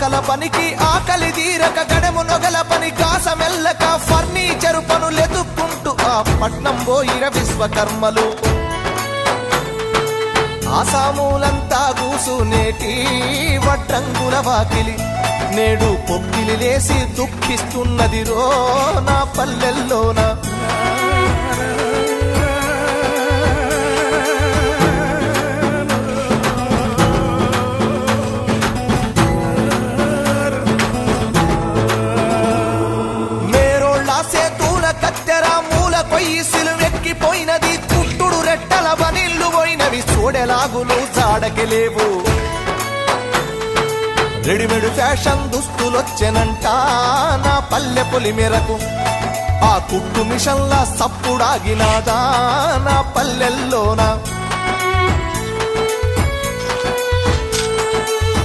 పలకల పనికి ఆకలి తీరక గడము నొగల పని కాసమెల్లక ఫర్నిచరు పనులెతుక్కుంటూ ఆ పట్నం పోయిర విశ్వకర్మలు ఆసామూలంతా కూసునేటి వడ్రంగుల వాకిలి నేడు పొక్కిలి లేసి దుఃఖిస్తున్నది రో నా పల్లెల్లోన మేరోళ్ళ సేతూల కత్తెర మూల కొయ్యి సిలువెక్కిపోయినది కుట్టుడు రెట్టల బనిల్లు పోయినవి చూడెలాగులు జాడకి లేవు రెడీమేడ్ ఫ్యాషన్ దుస్తులొచ్చెనంట నా పల్లె పొలి మేరకు ఆ కుట్టు మిషన్ల సప్పుడాగినాదా నా పల్లెల్లోన